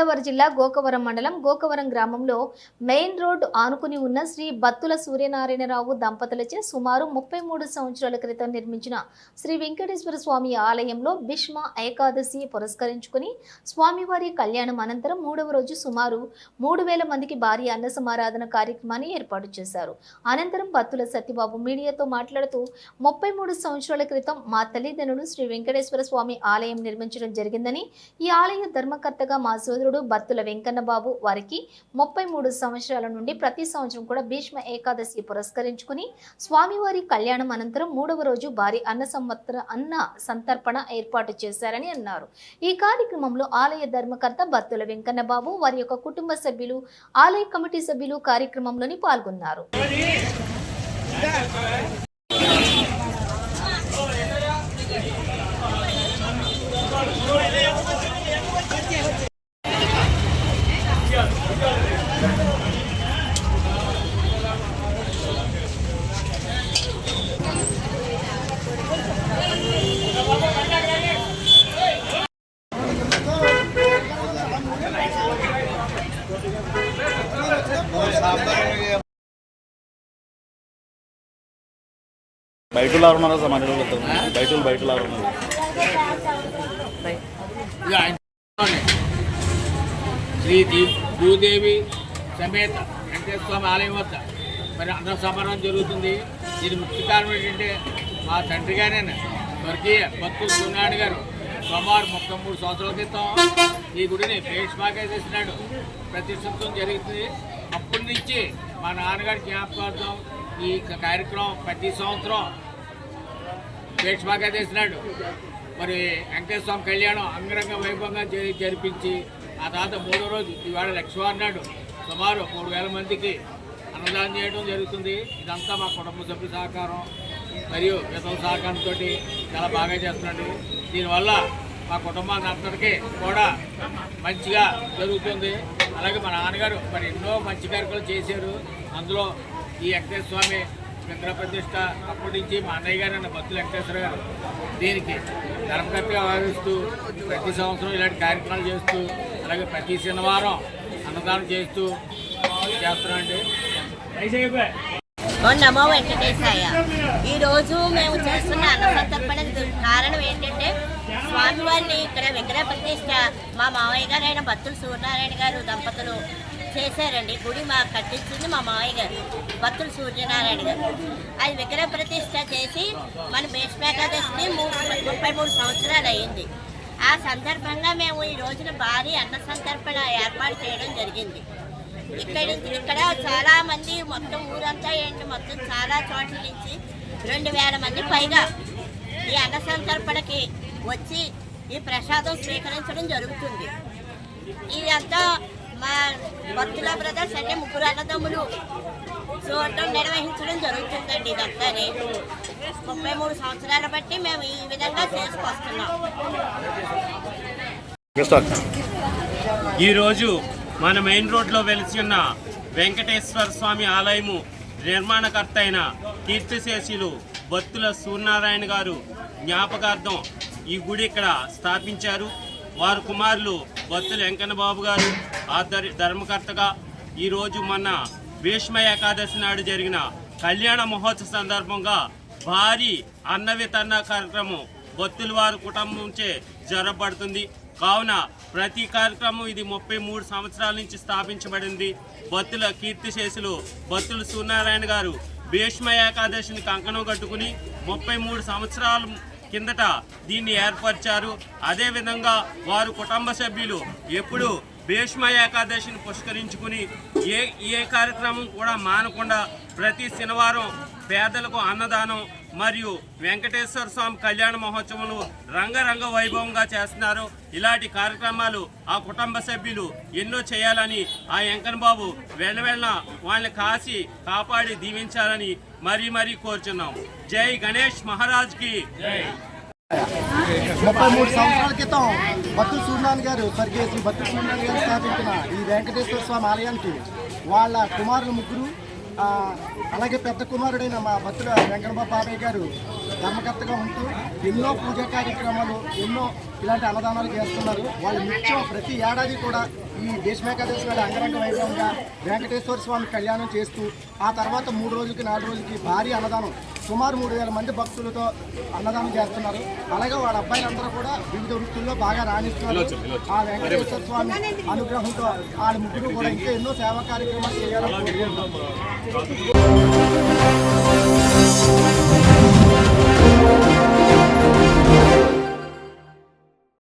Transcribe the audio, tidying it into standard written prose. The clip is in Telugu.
గోదావరి జిల్లా గోకవరం మండలం గోకవరం గ్రామంలో మెయిన్ రోడ్ ఆనుకుని ఉన్న శ్రీ బత్తుల సూర్యనారాయణరావు దంపతులచే సుమారు 33 సంవత్సరాల క్రితం నిర్మించిన శ్రీ వెంకటేశ్వర స్వామి ఆలయంలో భీష్మ ఏకాదశి పురస్కరించుకుని స్వామివారి కళ్యాణం అనంతరం 3వ రోజు సుమారు 3000 మందికి భారీ అన్న సమారాధన కార్యక్రమాన్ని ఏర్పాటు చేశారు. అనంతరం బత్తుల సత్యబాబు మీడియాతో మాట్లాడుతూ 33 సంవత్సరాల క్రితం మా తల్లిదండ్రులు శ్రీ వెంకటేశ్వర స్వామి ఆలయం నిర్మించడం జరిగిందని, ఈ ఆలయ ధర్మకర్తగా మా సోదరుడు బత్తుల వెంకన్నబాబు వారికి 33 సంవత్సరాల నుండి ప్రతి సంవత్సరం కూడా భీష్మ ఏకాదశి పురస్కరించుకుని స్వామివారి కళ్యాణం అనంతరం 3వ రోజు భారీ అన్న సంతర్పణ ఏర్పాటు చేశారని అన్నారు. ఈ కార్యక్రమంలో ఆలయ ధర్మకర్త బత్తుల వెంకన్నబాబు వారి యొక్క కుటుంబ సభ్యులు, ఆలయ కమిటీ సభ్యులు కార్యక్రమంలోని పాల్గొన్నారు. బయటలో ఉన్నారు సమాజంలో బయటలో ఉన్నారు. శ్రీ భూదేవి సమేత వెంకటేశ్వర స్వామి ఆలయం వద్ద మరి అన్న సమారాధన జరుగుతుంది. దీని ముఖ్య కారణం ఏంటంటే మా తండ్రి గారైన స్వర్గీయ బత్తుల సూర్యనారాయణ గారు సుమారు 33 సంవత్సరాల క్రితం ఈ గుడిని భీష్మగా చేసినాడు ప్రతిష్ఠించడం జరుగుతుంది. అప్పటి నుంచి మా నాన్నగారి జ్ఞాపకార్థం ఈ కార్యక్రమం ప్రతి సంవత్సరం భీష్మగా చేసినాడు. మరి వెంకటేశ్వర స్వామి కళ్యాణం అంగరంగ వైభవంగా జరిపించి ఆ తర్వాత 3వ రోజు ఇవాళ లక్ష్మీవారం నాడు సుమారు 3000 మందికి అన్నదానం చేయడం జరుగుతుంది. ఇదంతా మా కుటుంబ సభ్యుల సహకారం మరియు ఇతర సహకారంతో చాలా బాగా చేస్తున్నాడు. దీనివల్ల మా కుటుంబాన్ని అందరికీ కూడా మంచిగా జరుగుతుంది. అలాగే మా నాన్నగారు మరి ఎన్నో మంచి కార్యక్రమాలు చేశారు. అందులో ఈ వెంకటేశ్వర స్వామి విగ్రహ ప్రతిష్ట అప్పటి నుంచి మా అన్నయ్య గారు అన్న బత్తుల వెంకటేశ్వర గారు దీనికి ధర్మకర్తగా వ్యవహరిస్తూ ప్రతి సంవత్సరం ఇలాంటి కార్యక్రమాలు చేస్తూ అలాగే ప్రతి శనివారం అన్నదానం చేస్తూ చేస్తున్నామండి. నమో వెంకటేశాయ. ఈరోజు మేము చేస్తున్న అన్న సంతర్పణ కారణం ఏంటంటే స్వామివారిని ఇక్కడ విగ్రహ ప్రతిష్ట మా మామయ్య గారు అయిన బత్తుల సూర్యనారాయణ గారు దంపతులు చేశారండి. గుడి మా కట్టించింది మా మామయ్య గారు బత్తుల సూర్యనారాయణ గారు. అది విగ్రహ ప్రతిష్ట చేసి మన భీష్మ ఏకాదశిని 33 సంవత్సరాలు అయింది. ఆ సందర్భంగా మేము ఈ రోజున భారీ అన్న సంతర్పణ ఏర్పాటు చేయడం జరిగింది. ఇక్కడ చాలా మంది మొత్తం ఊరంతా ఏంటి మొత్తం చాలా చోట్ల నుంచి 2000 మంది పైగా ఈ అన్న సంతర్పణకి వచ్చి ఈ ప్రసాదం స్వీకరించడం జరుగుతుంది. ఇదంతా మా భక్తుల బ్రదర్స్ అంటే 3 అన్నదమ్ములు చూడటం నిర్వహించడం జరుగుతుందండి. ఇదంతాని 33 సంవత్సరాల బట్టి మేము ఈ విధంగా చేసుకొస్తున్నాం. ఈరోజు మన మెయిన్ రోడ్లో వెలిసి ఉన్న వెంకటేశ్వర స్వామి ఆలయము నిర్మాణకర్త అయిన కీర్తిశేషులు బత్తుల సూర్యనారాయణ గారు జ్ఞాపకార్థం ఈ గుడి ఇక్కడ స్థాపించారు. వారి కుమారులు బత్తుల వెంకన్నబాబు గారు ధర్మకర్తగా ఈరోజు మొన్న భీష్మ ఏకాదశి నాడు జరిగిన కళ్యాణ మహోత్సవ సందర్భంగా భారీ అన్న వితరణ కార్యక్రమం బత్తుల వారి కుటుంబంచే జరపబడుతుంది. కావున ప్రతి కార్యక్రమం ఇది 33 సంవత్సరాల నుంచి స్థాపించబడింది. బత్తుల కీర్తిశేషులు బత్తుల సూర్యనారాయణ గారు భీష్మ ఏకాదశిని కంకణం కట్టుకుని 33 సంవత్సరాల కిందట దీన్ని ఏర్పరిచారు. అదేవిధంగా వారు కుటుంబ సభ్యులు ఎప్పుడు భీష్మ ఏకాదశిని పుష్కరించుకుని ఏ కార్యక్రమం కూడా మానకుండా ప్రతి శనివారం పేదలకు అన్నదానం మరియు వెంకటేశ్వర స్వామి కళ్యాణ మహోత్సవాలు రంగరంగ వైభవంగా చేస్తున్నారు. ఇలాంటి కార్యక్రమాలు ఆ కుటుంబ సభ్యులు ఎన్నో చేయాలని ఆ వెంకన్నబాబు వెళ్ళ వాళ్ళని కాసి కాపాడి దీవించాలని మరీ కోరుచున్నాం. జై గణేష్ మహారాజ్కి జై. 33 సంవత్సరాల క్రితం బత్తుల సూర్యనారాయణ గారు స్వర్గీయ శ్రీ బత్తుల సూర్యనారాయణ గారు స్థాపించిన ఈ వెంకటేశ్వర స్వామి ఆలయానికి వాళ్ళ కుమారులు 3 అలాగే పెద్ద కుమారుడైన మా బత్తుల వెంకన్నబాబు బాబాయ్ గారు ధర్మకర్తగా ఉంటూ ఎన్నో పూజా కార్యక్రమాలు, ఎన్నో ఇలాంటి అన్నదానాలు చేస్తున్నారు. వాళ్ళు నిత్యం ప్రతి ఏడాది కూడా ఈ దేశమేకాదశి నాడు అంగరంగ వైభవంగా వెంకటేశ్వర స్వామి కళ్యాణం చేస్తూ ఆ తర్వాత 3 రోజులకి 4 రోజులకి భారీ అన్నదానం సుమారు 3000 మంది భక్తులతో అన్నదానం చేస్తున్నారు. అలాగే వాళ్ళ అబ్బాయిలందరూ కూడా వివిధ వృత్తుల్లో బాగా రాణిస్తున్నారు. ఆ వెంకటేశ్వర స్వామి అనుగ్రహంతో వాళ్ళ ముగ్గురు కూడా ఇంకా ఎన్నో సేవా కార్యక్రమాలు చేయాలని కోరుకుంటున్నాం.